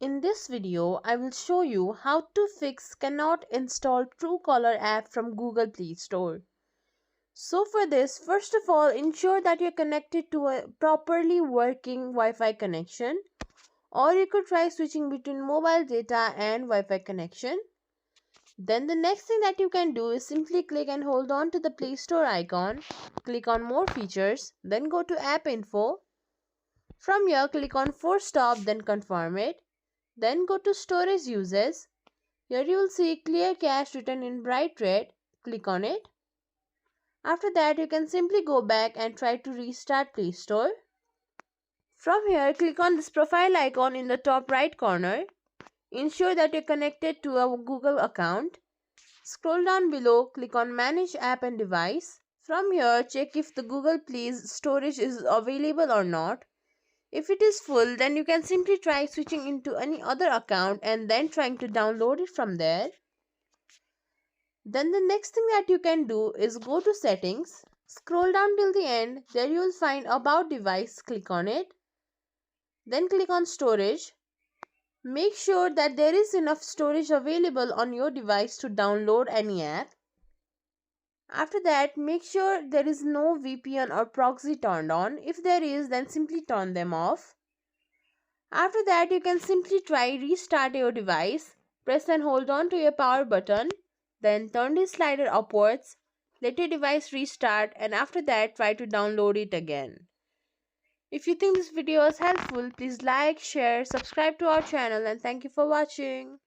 In this video, I will show you how to fix cannot install Truecaller app from Google Play Store. So for this, first of all, ensure that you're connected to a properly working Wi-Fi connection, or you could try switching between mobile data and Wi-Fi connection. Then the next thing that you can do is simply click and hold on to the Play Store icon, click on more features, then go to app info. From here, click on force stop, then confirm it. Then go to storage uses. Here you will see clear cache written in bright red. Click on it. After that, you can simply go back and try to restart Play Store. From here, click on this profile icon in the top right corner. Ensure that you're connected to a Google account. Scroll down below, click on Manage App and Device. From here, check if the Google Play's storage is available or not. If it is full, then you can simply try switching into any other account and then trying to download it from there. Then the next thing that you can do is go to settings, scroll down till the end, there you will find about device, click on it. Then click on storage. Make sure that there is enough storage available on your device to download any app. After that, make sure there is no VPN or proxy turned on. If there is, then simply turn them off. After that, you can simply try restart your device. Press and hold on to your power button. Then turn the slider upwards. Let your device restart, and after that, try to download it again. If you think this video is helpful, please like, share, subscribe to our channel, and thank you for watching.